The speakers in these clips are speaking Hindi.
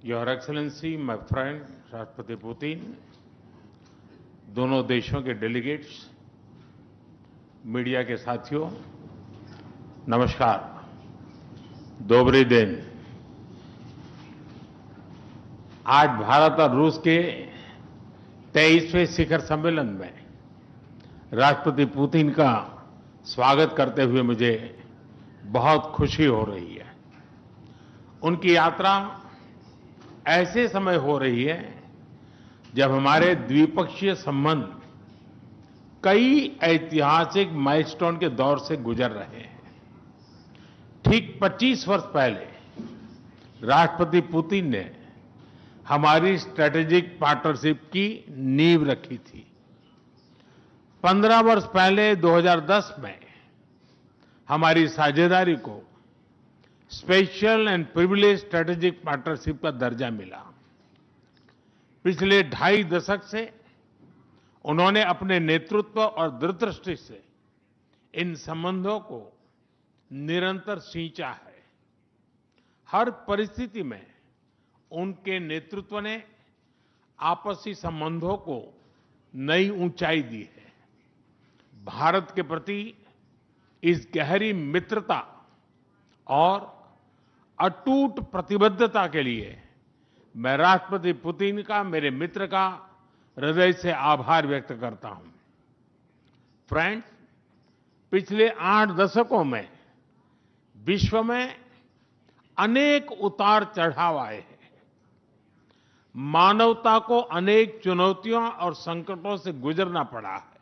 योर एक्सेलेंसी, माय फ्रेंड राष्ट्रपति पुतिन, दोनों देशों के डेलीगेट्स, मीडिया के साथियों, नमस्कार। दोबरी दिन। आज भारत और रूस के 23वें शिखर सम्मेलन में राष्ट्रपति पुतिन का स्वागत करते हुए मुझे बहुत खुशी हो रही है। उनकी यात्रा ऐसे समय हो रही है जब हमारे द्विपक्षीय संबंध कई ऐतिहासिक माइलस्टोन के दौर से गुजर रहे हैं। ठीक 25 वर्ष पहले राष्ट्रपति पुतिन ने हमारी स्ट्रैटेजिक पार्टनरशिप की नींव रखी थी। 15 वर्ष पहले 2010 में हमारी साझेदारी को special and privilege strategic partnership का दर्जा मिला। पिछले 2.5 दशक से उन्होंने अपने नेतृत्व और दूरदृष्टि से इन संबंधों को निरंतर सींचा है। हर परिस्थिति में उनके नेतृत्व ने आपसी संबंधों को नई ऊंचाई दी है। भारत के प्रति इस गहरी मित्रता और अटूट प्रतिबद्धता के लिए मैं राष्ट्रपति पुतिन का, मेरे मित्र का हृदय से आभार व्यक्त करता हूं। फ्रेंड्स, पिछले 8 दशकों में विश्व में अनेक उतार चढ़ाव आए हैं। मानवता को अनेक चुनौतियों और संकटों से गुजरना पड़ा है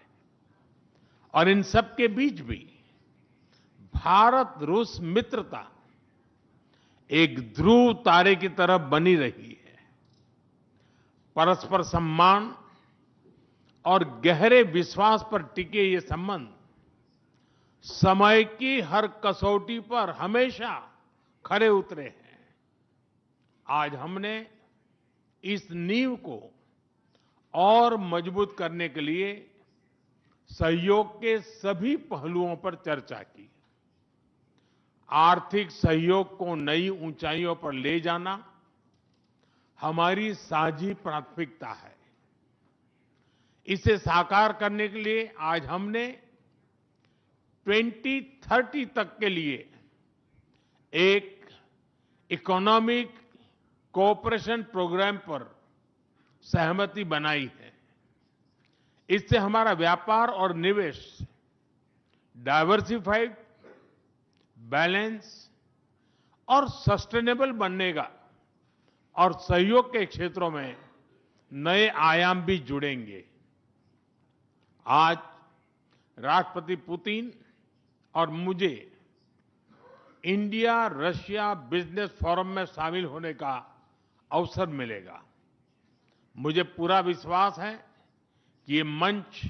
और इन सब के बीच भी भारत रूस मित्रता एक ध्रुव तारे की तरह बनी रही है। परस्पर सम्मान और गहरे विश्वास पर टिके ये संबंध समय की हर कसौटी पर हमेशा खरे उतरे हैं। आज हमने इस नींव को और मजबूत करने के लिए सहयोग के सभी पहलुओं पर चर्चा की। आर्थिक सहयोग को नई ऊंचाइयों पर ले जाना हमारी साझी प्राथमिकता है। इसे साकार करने के लिए आज हमने 2030 तक के लिए एक इकोनॉमिक कोऑपरेशन प्रोग्राम पर सहमति बनाई है। इससे हमारा व्यापार और निवेश डाइवर्सिफाइड, बैलेंस और सस्टेनेबल बनेगा और सहयोग के क्षेत्रों में नए आयाम भी जुड़ेंगे। आज राष्ट्रपति पुतिन और मुझे इंडिया रशिया बिजनेस फोरम में शामिल होने का अवसर मिलेगा। मुझे पूरा विश्वास है कि ये मंच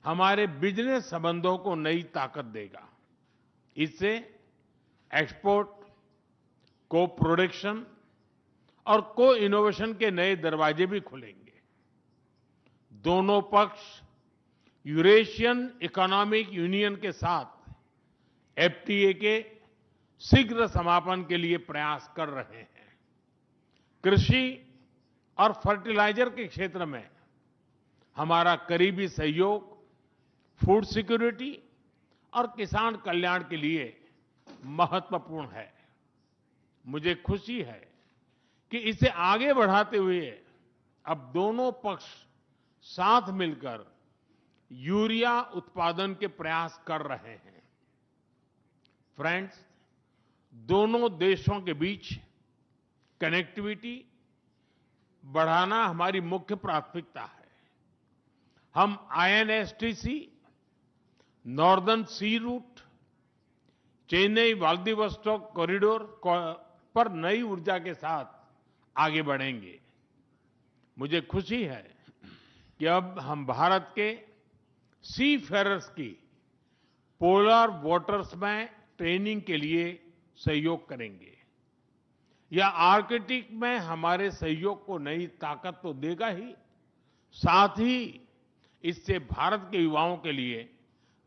हमारे बिजनेस संबंधों को नई ताकत देगा। इससे एक्सपोर्ट, को प्रोडक्शन और को इनोवेशन के नए दरवाजे भी खुलेंगे। दोनों पक्ष यूरेशियन इकोनॉमिक यूनियन के साथ एफटीए के शीघ्र समापन के लिए प्रयास कर रहे हैं। कृषि और फर्टिलाइजर के क्षेत्र में हमारा करीबी सहयोग फूड सिक्योरिटी और किसान कल्याण के लिए महत्वपूर्ण है। मुझे खुशी है कि इसे आगे बढ़ाते हुए अब दोनों पक्ष साथ मिलकर यूरिया उत्पादन के प्रयास कर रहे हैं। फ्रेंड्स, दोनों देशों के बीच कनेक्टिविटी बढ़ाना हमारी मुख्य प्राथमिकता है। हम आईएनएसटीसी, नॉर्दर्न सी रूट, चेन्नई व्लादिवोस्टोक कॉरिडोर पर नई ऊर्जा के साथ आगे बढ़ेंगे। मुझे खुशी है कि अब हम भारत के सी फेरर्स की पोलर वाटर्स में ट्रेनिंग के लिए सहयोग करेंगे। यह आर्कटिक में हमारे सहयोग को नई ताकत तो देगा ही, साथ ही इससे भारत के युवाओं के लिए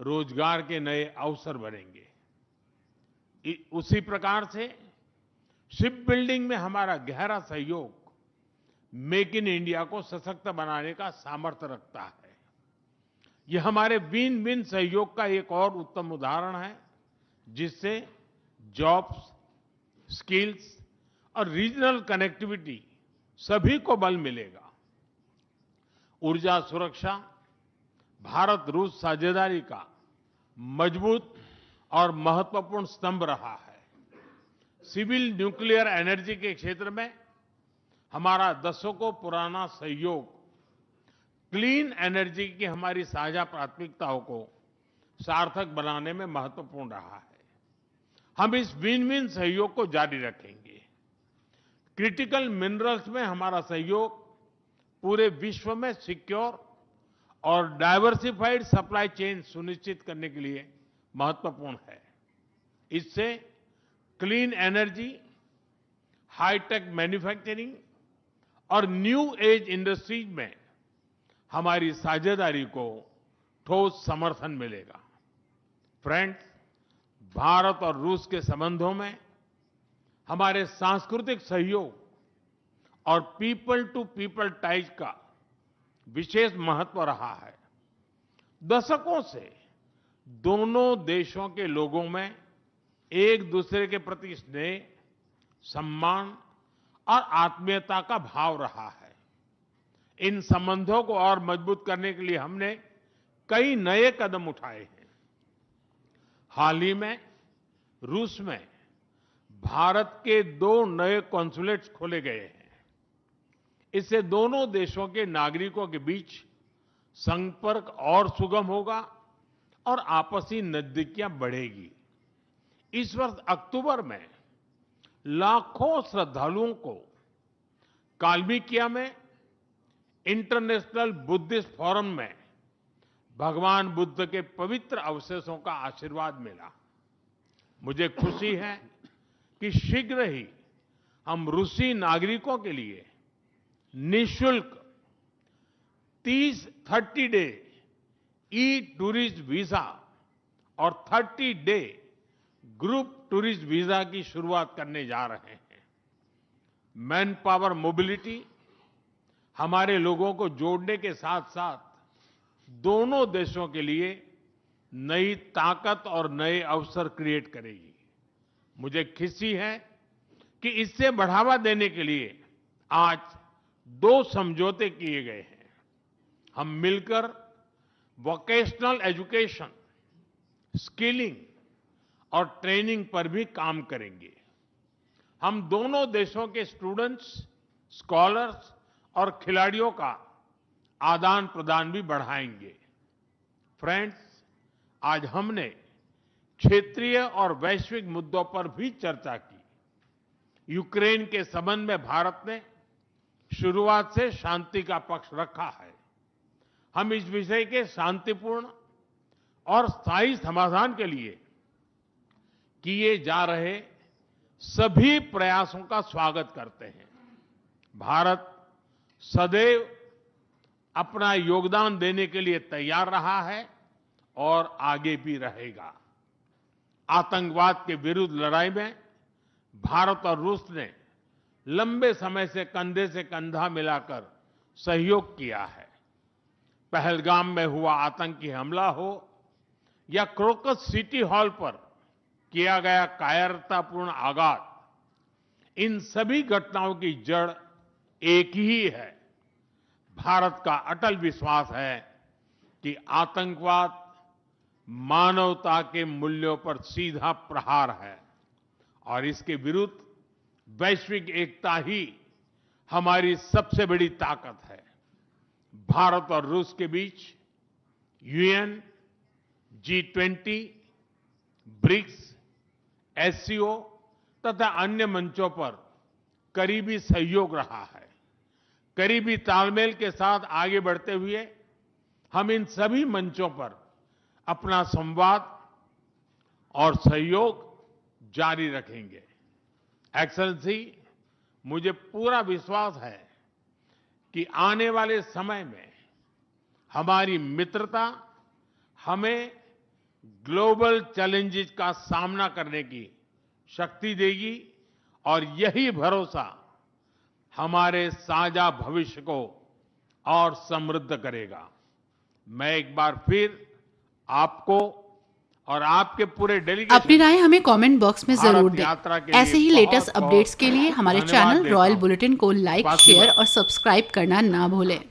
रोजगार के नए अवसर बनेंगे। उसी प्रकार से शिप बिल्डिंग में हमारा गहरा सहयोग मेक इन इंडिया को सशक्त बनाने का सामर्थ्य रखता है। ये हमारे विन विन सहयोग का एक और उत्तम उदाहरण है, जिससे जॉब्स, स्किल्स और रीजनल कनेक्टिविटी सभी को बल मिलेगा। ऊर्जा सुरक्षा भारत रूस साझेदारी का मजबूत और महत्वपूर्ण स्तंभ रहा है। सिविल न्यूक्लियर एनर्जी के क्षेत्र में हमारा दशकों पुराना सहयोग क्लीन एनर्जी की हमारी साझा प्राथमिकताओं को सार्थक बनाने में महत्वपूर्ण रहा है। हम इस विन विन सहयोग को जारी रखेंगे। क्रिटिकल मिनरल्स में हमारा सहयोग पूरे विश्व में सिक्योर और डाइवर्सिफाइड सप्लाई चेन सुनिश्चित करने के लिए महत्वपूर्ण है। इससे क्लीन एनर्जी, हाईटेक मैन्युफैक्चरिंग और न्यू एज इंडस्ट्रीज में हमारी साझेदारी को ठोस समर्थन मिलेगा। फ्रेंड्स, भारत और रूस के संबंधों में हमारे सांस्कृतिक सहयोग और पीपल टू पीपल टाइज का विशेष महत्व रहा है। दशकों से दोनों देशों के लोगों में एक दूसरे के प्रति स्नेह, सम्मान और आत्मीयता का भाव रहा है। इन संबंधों को और मजबूत करने के लिए हमने कई नए कदम उठाए हैं। हाल ही में रूस में भारत के 2 नए कॉन्सुलेट्स खोले गए हैं। इससे दोनों देशों के नागरिकों के बीच संपर्क और सुगम होगा और आपसी नजदीकियां बढ़ेगी। इस वर्ष अक्टूबर में लाखों श्रद्धालुओं को काल्मिकिया में इंटरनेशनल बुद्धिस्ट फोरम में भगवान बुद्ध के पवित्र अवशेषों का आशीर्वाद मिला। मुझे खुशी है कि शीघ्र ही हम रूसी नागरिकों के लिए निःशुल्क 30 डे ई टूरिस्ट वीजा और 30 डे ग्रुप टूरिस्ट वीजा की शुरुआत करने जा रहे हैं। मैन पावर मोबिलिटी हमारे लोगों को जोड़ने के साथ साथ दोनों देशों के लिए नई ताकत और नए अवसर क्रिएट करेगी। मुझे खुशी है कि इससे बढ़ावा देने के लिए आज 2 समझौते किए गए हैं। हम मिलकर वोकेशनल एजुकेशन, स्किलिंग और ट्रेनिंग पर भी काम करेंगे। हम दोनों देशों के स्टूडेंट्स, स्कॉलर्स और खिलाड़ियों का आदान प्रदान भी बढ़ाएंगे। फ्रेंड्स, आज हमने क्षेत्रीय और वैश्विक मुद्दों पर भी चर्चा की। यूक्रेन के संबंध में भारत ने शुरुआत से शांति का पक्ष रखा है। हम इस विषय के शांतिपूर्ण और स्थायी समाधान के लिए किए जा रहे सभी प्रयासों का स्वागत करते हैं। भारत सदैव अपना योगदान देने के लिए तैयार रहा है और आगे भी रहेगा। आतंकवाद के विरुद्ध लड़ाई में भारत और रूस ने लंबे समय से कंधा मिलाकर सहयोग किया है। पहलगाम में हुआ आतंकी हमला हो या क्रोकस सिटी हॉल पर किया गया कायरतापूर्ण आघात, इन सभी घटनाओं की जड़ एक ही है। भारत का अटल विश्वास है कि आतंकवाद मानवता के मूल्यों पर सीधा प्रहार है और इसके विरुद्ध वैश्विक एकता ही हमारी सबसे बड़ी ताकत है। भारत और रूस के बीच यूएन, G20, ब्रिक्स, एससीओ तथा अन्य मंचों पर करीबी सहयोग रहा है। करीबी तालमेल के साथ आगे बढ़ते हुए हम इन सभी मंचों पर अपना संवाद और सहयोग जारी रखेंगे। एक्सेलेंसी, मुझे पूरा विश्वास है कि आने वाले समय में हमारी मित्रता हमें ग्लोबल चैलेंजेस का सामना करने की शक्ति देगी और यही भरोसा हमारे साझा भविष्य को और समृद्ध करेगा। मैं एक बार फिर आपको और आपके पूरे डेलीगेशन अपनी राय हमें कमेंट बॉक्स में जरूर यात्रा दें। के लिए ऐसे ही लेटेस्ट बहुत-बहुत अपडेट्स के लिए हमारे धन्यवाद चैनल देता रॉयल हूं। बुलेटिन को लाइक, पासवान। शेयर और सब्सक्राइब करना ना भूलें।